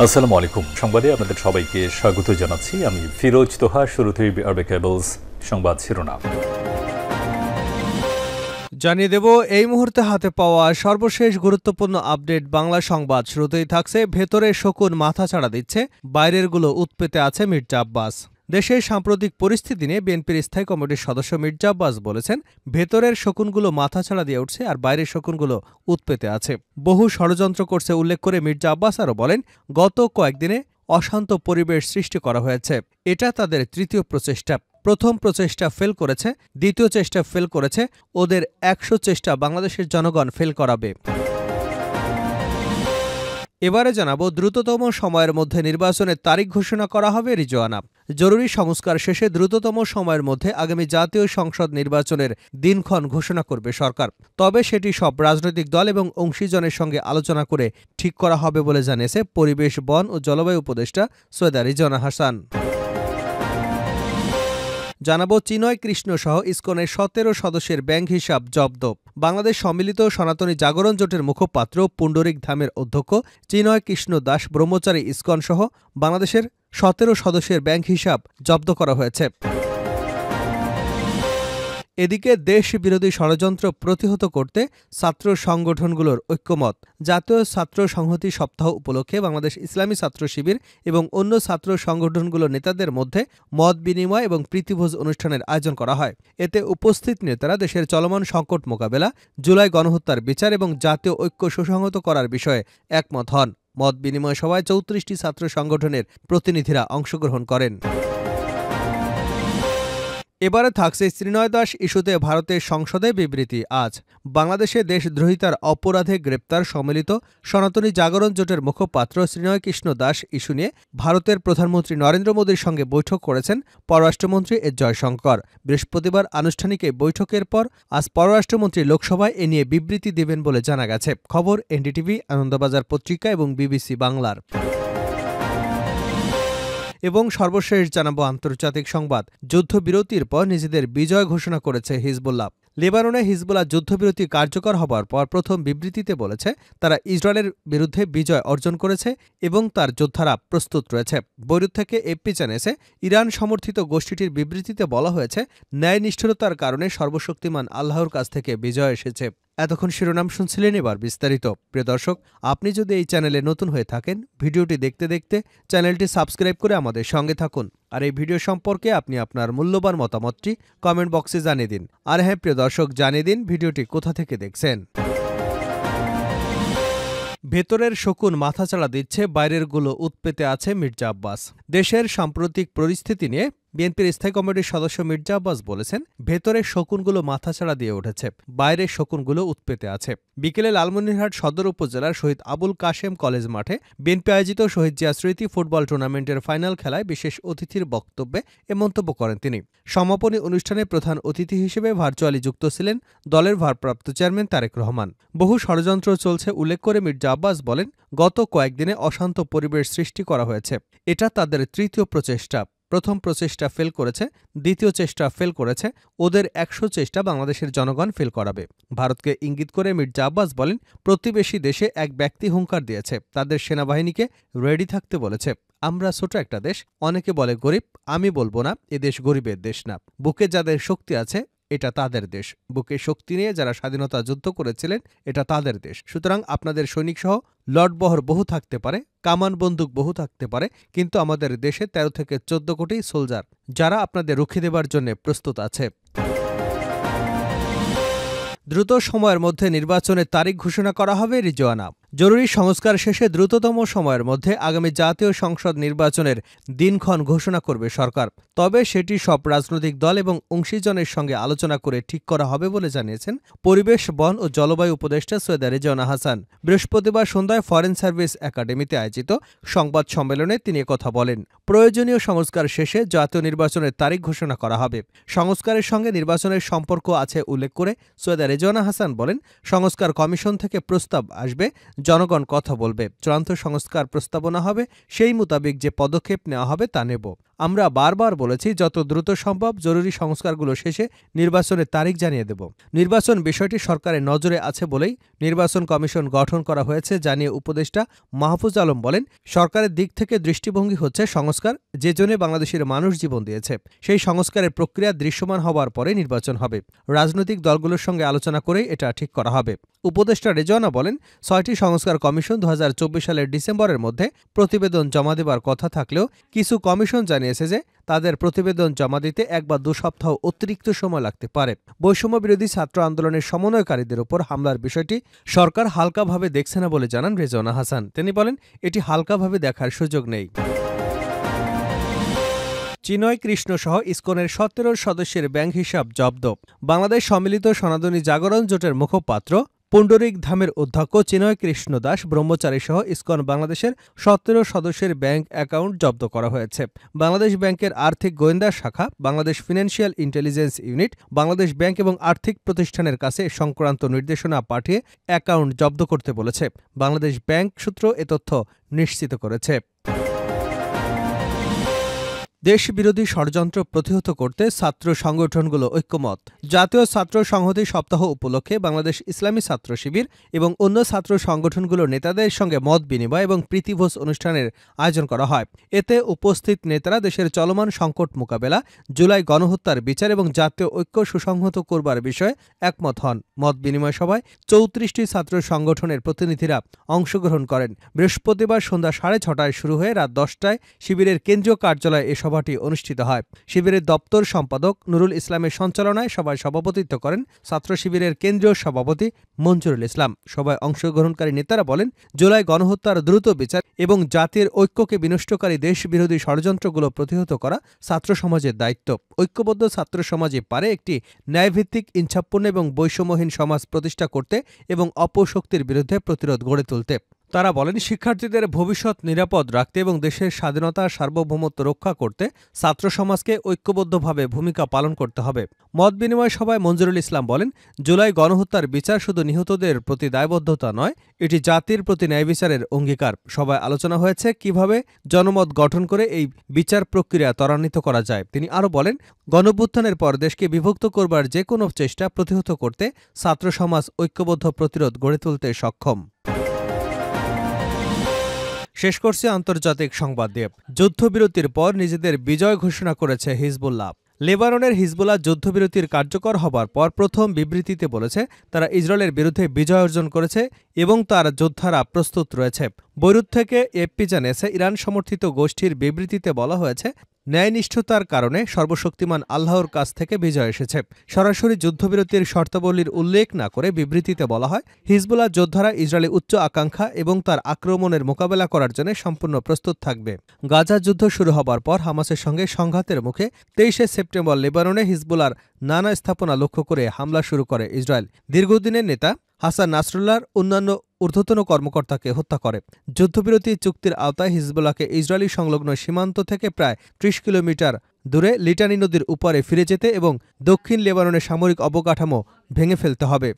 আসসালামু আলাইকুম। সংবাদে আপনাদের সবাইকে স্বাগত জানাচ্ছি। আমি ফিরোজ তোহা। শুরুতেই আরবে কেবলস সংবাদ শিরোনাম জানিয়ে দেব এই মুহূর্তে হাতে পাওয়া সর্বশেষ গুরুত্বপূর্ণ আপডেট বাংলা সংবাদ। শুরুতেই থাকছে ভেতরের শকুন মাথাচাড়া দিচ্ছে, বাইরেরগুলো উৎপেতে আছে মির্জা আব্বাস। দেশের সাম্প্রতিক পরিস্থিতি নিয়ে বিএনপির স্থায়ী কমিটির সদস্য মির্জা আব্বাস বলেছেন, ভেতরের শকুনগুলো মাথাছাড়া দিয়ে উঠছে আর বাইরের শকুনগুলো উৎপেতে আছে। বহু ষড়যন্ত্র করছে উল্লেখ করে মির্জা আব্বাস আরও বলেন, গত কয়েকদিনে অশান্ত পরিবেশ সৃষ্টি করা হয়েছে। এটা তাদের তৃতীয় প্রচেষ্টা। প্রথম প্রচেষ্টা ফেল করেছে, দ্বিতীয় চেষ্টা ফেল করেছে, ওদের ১০০ চেষ্টা বাংলাদেশের জনগণ ফেল করাবে। এবারে জানাবো, দ্রুততম সময়ের মধ্যে নির্বাচনের তারিখ ঘোষণা করা হবে রিজওয়ানা। জরুরি সংস্কার শেষে দ্রুততম সময়ের মধ্যে আগামী জাতীয় সংসদ নির্বাচনের দিনক্ষণ ঘোষণা করবে সরকার। তবে সেটি সব রাজনৈতিক দল এবং অংশীজনের সঙ্গে আলোচনা করে ঠিক করা হবে বলে জানিয়েছে পরিবেশ, বন ও জলবায়ু উপদেষ্টা সৈয়দা রিজওয়ানা হাসান। জানাবো, চিনয় কৃষ্ণ সহ ইসকনের ১৭ সদস্যের ব্যাংক হিসাব জব্দ। বাংলাদেশ সম্মিলিত সনাতনী জাগরণ জোটের মুখপাত্র পুণ্ডরিক ধামের অধ্যক্ষ চিনয় কৃষ্ণ দাস ব্রহ্মচারী ইসকন সহ বাংলাদেশের ১৭ সদস্যের ব্যাংক হিসাব জব্দ করা হয়েছে। এদিকে দেশ বিরোধী ষড়যন্ত্র প্রতিহত করতে ছাত্র সংগঠনগুলোর ঐক্যমত। জাতীয় ছাত্র সংহতি সপ্তাহ উপলক্ষে বাংলাদেশ ইসলামী ছাত্র শিবির এবং অন্য ছাত্র সংগঠনগুলোর নেতাদের মধ্যে মত বিনিময় এবং প্রীতিভোজ অনুষ্ঠানের আয়োজন করা হয়। এতে উপস্থিত নেতারা দেশের চলমান সংকট মোকাবেলা, জুলাই গণহত্যার বিচার এবং জাতীয় ঐক্য সুসংহত করার বিষয়ে একমত হন। মত বিনিময় সভায় ৩৪টি ছাত্র সংগঠনের প্রতিনিধিরা অংশগ্রহণ করেন। এবারে থাকছে শ্রীনয় দাস ইস্যুতে ভারতের সংসদে বিবৃতি। আজ বাংলাদেশে দেশদ্রোহিতার অপরাধে গ্রেপ্তার সম্মিলিত সনাতনী জাগরণ জোটের মুখপাত্র শ্রীনয় কৃষ্ণ দাস ইস্যু নিয়ে ভারতের প্রধানমন্ত্রী নরেন্দ্র মোদীর সঙ্গে বৈঠক করেছেন পররাষ্ট্রমন্ত্রী এস জয়শঙ্কর। বৃহস্পতিবার আনুষ্ঠানিক এই বৈঠকের পর আজ পররাষ্ট্রমন্ত্রী লোকসভায় এ নিয়ে বিবৃতি দেবেন বলে জানা গেছে। খবর এনডিটিভি, আনন্দবাজার পত্রিকা এবং বিবিসি বাংলার। এবং সর্বশেষ জানাবো আন্তর্জাতিক সংবাদ। যুদ্ধবিরতির পর নিজেদের বিজয় ঘোষণা করেছে হিজবুল্লাহ। লেবাননে হিজবুল্লাহ যুদ্ধবিরতি কার্যকর হবার পর প্রথম বিবৃতিতে বলেছে তারা ইসরায়েলের বিরুদ্ধে বিজয় অর্জন করেছে এবং তার যোদ্ধারা প্রস্তুত রয়েছে। বৈরুত থেকে এপি জানিয়েছে, ইরান সমর্থিত গোষ্ঠীটির বিবৃতিতে বলা হয়েছে, ন্যায় নিষ্ঠুরতার কারণে সর্বশক্তিমান আল্লাহর কাছ থেকে বিজয় এসেছে। এতক্ষণ শিরোনাম শুনছিলেন, এবার বিস্তারিত। প্রিয় দর্শক, আপনি যদি এই চ্যানেলে নতুন হয়ে থাকেন, ভিডিওটি দেখতে দেখতে চ্যানেলটি সাবস্ক্রাইব করে আমাদের সঙ্গে থাকুন। আর এই ভিডিও সম্পর্কে আপনি আপনার মূল্যবান মতামতটি কমেন্ট বক্সে জানিয়ে দিন। আর হ্যাঁ প্রিয় দর্শক, জানিয়ে দিন ভিডিওটি কোথা থেকে দেখছেন। ভেতরের শকুন মাথাচাড়া দিচ্ছে, বাইরেরগুলো উৎপেতে আছে মির্জা আব্বাস। দেশের সাম্প্রতিক পরিস্থিতি নিয়ে বিএনপির স্থায়ী কমিটির সদস্য মির্জা আব্বাস বলেছেন, ভেতরের শকুনগুলো মাথাচাড়া দিয়ে উঠেছে, বাইরের শকুনগুলো উৎপেতে আছে। বিকেলে লালমনিরহাট সদর উপজেলার শহীদ আবুল কাশেম কলেজ মাঠে বিএনপি আয়োজিত শহীদ জিয়া স্মৃতি ফুটবল টুর্নামেন্টের ফাইনাল খেলায় বিশেষ অতিথির বক্তব্যে এ মন্তব্য করেন তিনি। সমাপনী অনুষ্ঠানে প্রধান অতিথি হিসেবে ভার্চুয়ালি যুক্ত ছিলেন দলের ভারপ্রাপ্ত চেয়ারম্যান তারেক রহমান। বহু ষড়যন্ত্র চলছে উল্লেখ করে মির্জা আব্বাস বলেন, গত কয়েকদিনে অশান্ত পরিবেশ সৃষ্টি করা হয়েছে। এটা তাদের তৃতীয় প্রচেষ্টা। প্রথম প্রচেষ্টা ফেল করেছে, দ্বিতীয় চেষ্টা ফেল করেছে, ওদের ১০০ চেষ্টা বাংলাদেশের জনগণ ফেল করাবে। ভারতকে ইঙ্গিত করে মির্জা আব্বাস বলেন, প্রতিবেশী দেশে এক ব্যক্তি হুঙ্কার দিয়েছে, তাদের সেনাবাহিনীকে রেডি থাকতে বলেছে। আমরা ছোট একটা দেশ, অনেকে বলে গরিব, আমি বলবো না এ দেশ গরিবের দেশ না। বুকে যাদের শক্তি আছে এটা তাদের দেশ। বুকে শক্তি নিয়ে যারা স্বাধীনতা যুদ্ধ করেছিলেন এটা তাদের দেশ। সুতরাং আপনাদের সৈনিকসহ লটবহর বহু থাকতে পারে, কামান বন্দুক বহু থাকতে পারে, কিন্তু আমাদের দেশে ১৩ থেকে ১৪ কোটি সোলজার যারা আপনাদের রুখে দেবার জন্য প্রস্তুত আছে। দ্রুত সময়ের মধ্যে নির্বাচনের তারিখ ঘোষণা করা হবে রিজওয়ানা। জরুরি সংস্কার শেষে দ্রুততম সময়ের মধ্যে আগামী জাতীয় সংসদ নির্বাচনের দিনক্ষণ ঘোষণা করবে সরকার। তবে সেটি সব রাজনৈতিক দল এবং অংশীজনের সঙ্গে আলোচনা করে ঠিক করা হবে বলে জানিয়েছেন পরিবেশ, বন ও জলবায়ু উপদেষ্টা সৈয়দা রিজওয়ানা হাসান। বৃহস্পতিবার সন্ধ্যায় ফরেন সার্ভিস একাডেমিতে আয়োজিত সংবাদ সম্মেলনে তিনি একথা বলেন। প্রয়োজনীয় সংস্কার শেষে জাতীয় নির্বাচনের তারিখ ঘোষণা করা হবে। সংস্কারের সঙ্গে নির্বাচনের সম্পর্ক আছে উল্লেখ করে সৈয়দা রিজওয়ানা হাসান বলেন, সংস্কার কমিশন থেকে প্রস্তাব আসবে, জনগণ কথা বলবে, চূড়ান্ত সংস্কার প্রস্তাবনা হবে, সেই মোতাবেক যে পদক্ষেপ নেওয়া হবে তা নেব। আমরা বারবার বলেছি যত দ্রুত সম্ভব জরুরি সংস্কারগুলো শেষে নির্বাচনের তারিখ জানিয়ে দেব। নির্বাচন বিষয়টি সরকারের নজরে আছে বলেই নির্বাচন কমিশন গঠন করা হয়েছে জানিয়ে উপদেষ্টা মাহফুজ আলম বলেন, সরকারের দিক থেকে দৃষ্টিভঙ্গি হচ্ছে সংস্কার যে জন্য বাংলাদেশের মানুষ জীবন দিয়েছে সেই সংস্কারের প্রক্রিয়া দৃশ্যমান হওয়ার পরে নির্বাচন হবে। রাজনৈতিক দলগুলোর সঙ্গে আলোচনা করেই এটা ঠিক করা হবে। উপদেষ্টা রেজওয়ানা বলেন, ৬টি সংস্কার কমিশন ২০২৪ সালের ডিসেম্বরের মধ্যে প্রতিবেদন জমা দেবার কথা থাকলেও কিছু কমিশন জানিয়েছে যে তাদের প্রতিবেদন জমা দিতে ১ বা ২ সপ্তাহ অতিরিক্ত সময় লাগতে পারে। বৈষম্য বিরোধী ছাত্র আন্দোলনের সমন্বয়কারীদের উপর হামলার বিষয়টি সরকার হালকাভাবে দেখছে না বলে জানান রেজওয়ানা হাসান। তিনি বলেন, এটি হালকাভাবে দেখার সুযোগ নেই। চিনয় কৃষ্ণসহ ইসকনের ১৭ সদস্যের ব্যাংক হিসাব জব্দ। বাংলাদেশ সম্মিলিত সনাতনী জাগরণ জোটের মুখপাত্র পুণ্ডরিক ধামের অধ্যক্ষ চিনয় কৃষ্ণ দাস ব্রহ্মচারী সহ ইসকন বাংলাদেশের ১৭ সদস্যের ব্যাংক অ্যাকাউন্ট জব্দ করা হয়েছে। বাংলাদেশ ব্যাংকের আর্থিক গোয়েন্দা শাখা, Bangladesh financial intelligence unit, Bangladesh bank এবং আর্থিক প্রতিষ্ঠানের কাছে সংক্রান্ত নির্দেশনা পাঠিয়ে অ্যাকাউন্ট জব্দ করতে বলেছে। বাংলাদেশ ব্যাংক সূত্র এ তথ্য নিশ্চিত করেছে। দেশবিরোধী ষড়যন্ত্র প্রতিহত করতে ছাত্র সংগঠনগুলো ঐক্যমত। জাতীয় ছাত্র সংহতি সপ্তাহ উপলক্ষে বাংলাদেশ ইসলামী ছাত্র শিবির এবং অন্য ছাত্র সংগঠনগুলোর নেতাদের সঙ্গে মত বিনিময় এবং প্রীতিভোজ অনুষ্ঠানের আয়োজন করা হয়। এতে উপস্থিত নেতারা দেশের চলমান সংকট মোকাবেলা, জুলাই গণহত্যার বিচার এবং জাতীয় ঐক্য সুসংহত করবার বিষয়ে একমত হন। মত বিনিময় সভায় ৩৪টি ছাত্র সংগঠনের প্রতিনিধিরা অংশগ্রহণ করেন। বৃহস্পতিবার সন্ধ্যা ৬:৩০টায় শুরু হয়ে রাত ১০টায় শিবিরের কেন্দ্রীয় কার্যালয়ে সভাটি অনুষ্ঠিত হয়। শিবিরের দপ্তর সম্পাদক নুরুল ইসলামের সঞ্চালনায় সভায় সভাপতিত্ব করেন ছাত্র শিবিরের কেন্দ্রীয় সভাপতি মঞ্জুরুল ইসলাম। সভায় অংশগ্রহণকারী নেতারা বলেন, জুলাই গণহত্যার দ্রুত বিচার এবং জাতির ঐক্যকে বিনষ্টকারী দেশবিরোধী ষড়যন্ত্রগুলো প্রতিহত করা ছাত্র সমাজের দায়িত্ব। ঐক্যবদ্ধ ছাত্র সমাজই পারে একটি ন্যায়ভিত্তিক, ইচ্ছাপূর্ণ এবং বৈষম্যহীন সমাজ প্রতিষ্ঠা করতে এবং অপশক্তির বিরুদ্ধে প্রতিরোধ গড়ে তুলতে। তারা বলেন, শিক্ষার্থীদের ভবিষ্যৎ নিরাপদ রাখতে এবং দেশের স্বাধীনতা সার্বভৌমত্ব রক্ষা করতে ছাত্র সমাজকে ঐক্যবদ্ধভাবে ভূমিকা পালন করতে হবে। মত বিনিময় সভায় মঞ্জুরুল ইসলাম বলেন, জুলাই গণহত্যার বিচার শুধু নিহতদের প্রতি দায়বদ্ধতা নয়, এটি জাতির প্রতি ন্যায় বিচারের অঙ্গীকার। সভায় আলোচনা হয়েছে কিভাবে জনমত গঠন করে এই বিচার প্রক্রিয়া ত্বরান্বিত করা যায়। তিনি আরও বলেন, গণঅভ্যুত্থানের পর দেশকে বিভক্ত করবার যে কোনো চেষ্টা প্রতিহত করতে ছাত্র সমাজ ঐক্যবদ্ধ প্রতিরোধ গড়ে তুলতে সক্ষম। শেষ করছে আন্তর্জাতিক সংবাদ দিয়ে। যুদ্ধবিরতির পর নিজেদের বিজয় ঘোষণা করেছে হিজবুল্লাহ। লেবাননের হিজবুল্লাহ যুদ্ধবিরতির কার্যকর হবার পর প্রথম বিবৃতিতে বলেছে তারা ইসরায়েলের বিরুদ্ধে বিজয় অর্জন করেছে এবং তার যোদ্ধারা প্রস্তুত রয়েছে। বৈরুত থেকে এএফপি জানিয়েছে, ইরান সমর্থিত গোষ্ঠীর বিবৃতিতে বলা হয়েছে, ন্যায়নিষ্ঠতার কারণে সর্বশক্তিমান আল্লাহর কাছ থেকে বিজয় এসেছে। সরাসরি যুদ্ধবিরতির শর্তাবলীর উল্লেখ না করে বিবৃতিতে বলা হয়, হিজবুল্লাহ যোদ্ধারা ইসরায়েলি উচ্চ আকাঙ্ক্ষা এবং তার আক্রমণের মোকাবেলা করার জন্য সম্পূর্ণ প্রস্তুত থাকবে। গাজা যুদ্ধ শুরু হবার পর হামাসের সঙ্গে সংঘাতের মুখে ২৩শে সেপ্টেম্বর লেবাননে হিজবুল্লাহর নানা স্থাপনা লক্ষ্য করে হামলা শুরু করে ইসরায়েল। দীর্ঘদিনের নেতা হাসান নাসরুল্লাহর অন্যান্য ঊর্ধ্বতন কর্মকর্তাকে হত্যা করে। যুদ্ধবিরতি চুক্তির আওতায় হিজবুল্লাহকে ইসরায়েলি সংলগ্ন সীমান্ত থেকে প্রায় ৩০ কিলোমিটার দূরে লিটানি নদীর উপরে ফিরে যেতে এবং দক্ষিণ লেবাননের সামরিক অবকাঠামো ভেঙে ফেলতে হবে।